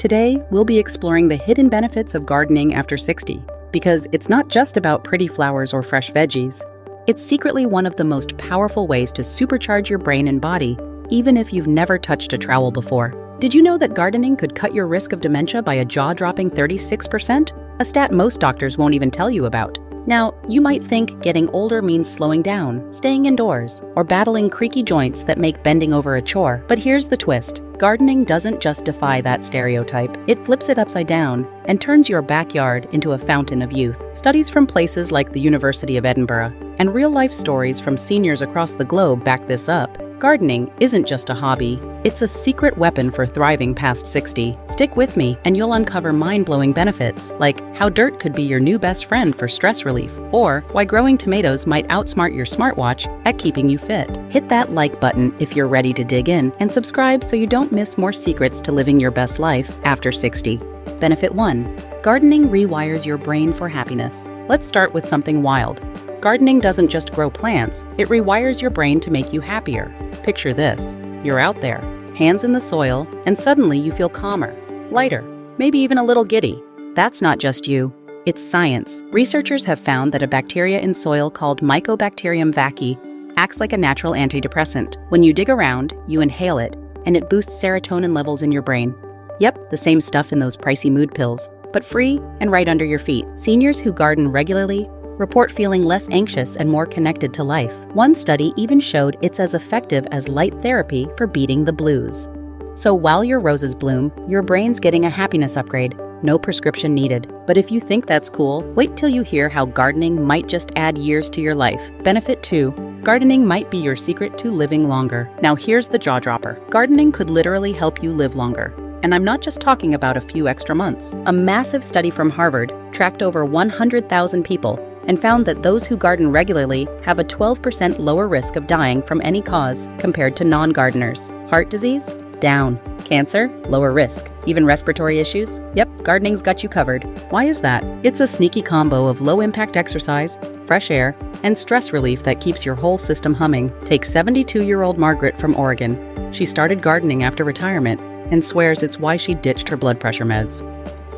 Today, we'll be exploring the hidden benefits of gardening after 60, because it's not just about pretty flowers or fresh veggies. It's secretly one of the most powerful ways to supercharge your brain and body, even if you've never touched a trowel before. Did you know that gardening could cut your risk of dementia by a jaw-dropping 36%? A stat most doctors won't even tell you about. Now, you might think getting older means slowing down, staying indoors, or battling creaky joints that make bending over a chore. But here's the twist. Gardening doesn't just defy that stereotype. It flips it upside down and turns your backyard into a fountain of youth. Studies from places like the University of Edinburgh and real-life stories from seniors across the globe back this up. Gardening isn't just a hobby, it's a secret weapon for thriving past 60. Stick with me and you'll uncover mind-blowing benefits, like how dirt could be your new best friend for stress relief, or why growing tomatoes might outsmart your smartwatch at keeping you fit. Hit that like button if you're ready to dig in, and subscribe so you don't miss more secrets to living your best life after 60. Benefit 1. Gardening rewires your brain for happiness. Let's start with something wild. Gardening doesn't just grow plants, it rewires your brain to make you happier. Picture this. You're out there, hands in the soil, and suddenly you feel calmer, lighter, maybe even a little giddy. That's not just you. It's science. Researchers have found that a bacteria in soil called Mycobacterium vaccae acts like a natural antidepressant. When you dig around, you inhale it, and it boosts serotonin levels in your brain. Yep, the same stuff in those pricey mood pills, but free and right under your feet. Seniors who garden regularly report feeling less anxious and more connected to life. One study even showed it's as effective as light therapy for beating the blues. So while your roses bloom, your brain's getting a happiness upgrade. No prescription needed. But if you think that's cool, wait till you hear how gardening might just add years to your life. Benefit 2. Gardening might be your secret to living longer. Now here's the jaw-dropper. Gardening could literally help you live longer. And I'm not just talking about a few extra months. A massive study from Harvard tracked over 100,000 people and found that those who garden regularly have a 12% lower risk of dying from any cause compared to non-gardeners. Heart disease? Down. Cancer? Lower risk. Even respiratory issues? Yep, gardening's got you covered. Why is that? It's a sneaky combo of low-impact exercise, fresh air, and stress relief that keeps your whole system humming. Take 72-year-old Margaret from Oregon. She started gardening after retirement and swears it's why she ditched her blood pressure meds.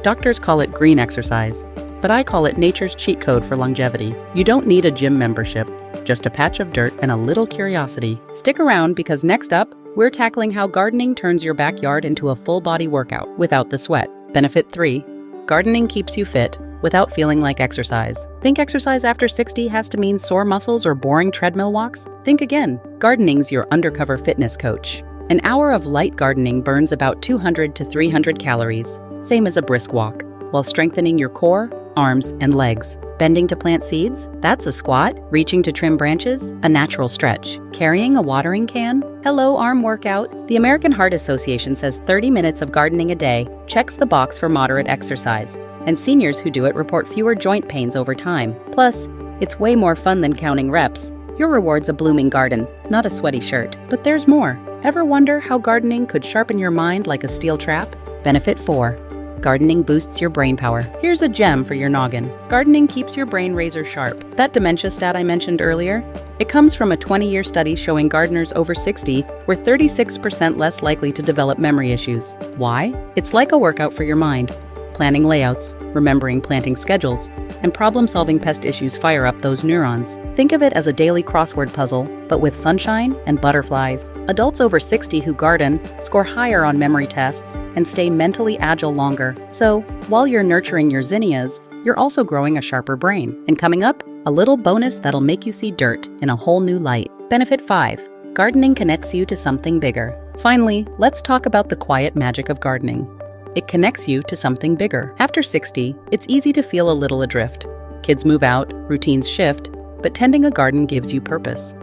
Doctors call it green exercise, but I call it nature's cheat code for longevity. You don't need a gym membership, just a patch of dirt and a little curiosity. Stick around because next up, we're tackling how gardening turns your backyard into a full-body workout without the sweat. Benefit 3. Gardening keeps you fit without feeling like exercise. Think exercise after 60 has to mean sore muscles or boring treadmill walks? Think again. Gardening's your undercover fitness coach. An hour of light gardening burns about 200 to 300 calories, same as a brisk walk, while strengthening your core, arms, and legs. Bending to plant seeds? That's a squat. Reaching to trim branches? A natural stretch. Carrying a watering can? Hello, arm workout. The American Heart Association says 30 minutes of gardening a day checks the box for moderate exercise, and seniors who do it report fewer joint pains over time. Plus, it's way more fun than counting reps. Your reward's a blooming garden, not a sweaty shirt. But there's more. Ever wonder how gardening could sharpen your mind like a steel trap? Benefit 4. Gardening boosts your brain power. Here's a gem for your noggin. Gardening keeps your brain razor sharp. That dementia stat I mentioned earlier, it comes from a 20-year study showing gardeners over 60 were 36% less likely to develop memory issues. Why? It's like a workout for your mind. Planning layouts, remembering planting schedules, and problem-solving pest issues fire up those neurons. Think of it as a daily crossword puzzle, but with sunshine and butterflies. Adults over 60 who garden score higher on memory tests and stay mentally agile longer. So, while you're nurturing your zinnias, you're also growing a sharper brain. And coming up, a little bonus that'll make you see dirt in a whole new light. Benefit 5. Gardening connects you to something bigger. Finally, let's talk about the quiet magic of gardening. It connects you to something bigger. After 60, it's easy to feel a little adrift. Kids move out, routines shift, but tending a garden gives you purpose.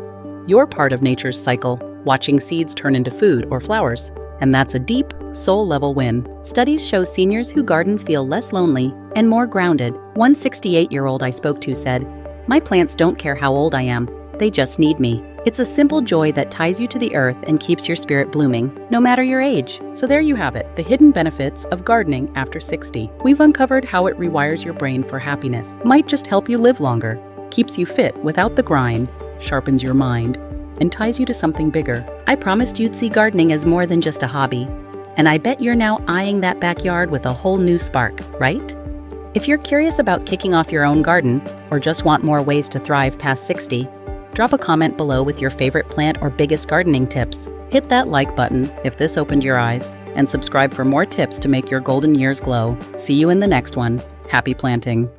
You're part of nature's cycle, watching seeds turn into food or flowers, and that's a deep, soul-level win. Studies show seniors who garden feel less lonely and more grounded. One 68-year-old I spoke to said, "My plants don't care how old I am, they just need me." It's a simple joy that ties you to the earth and keeps your spirit blooming, no matter your age. So there you have it, the hidden benefits of gardening after 60. We've uncovered how it rewires your brain for happiness, might just help you live longer, keeps you fit without the grind, sharpens your mind, and ties you to something bigger. I promised you'd see gardening as more than just a hobby. And I bet you're now eyeing that backyard with a whole new spark, right? If you're curious about kicking off your own garden, or just want more ways to thrive past 60, drop a comment below with your favorite plant or biggest gardening tips. Hit that like button if this opened your eyes, and subscribe for more tips to make your golden years glow. See you in the next one. Happy planting!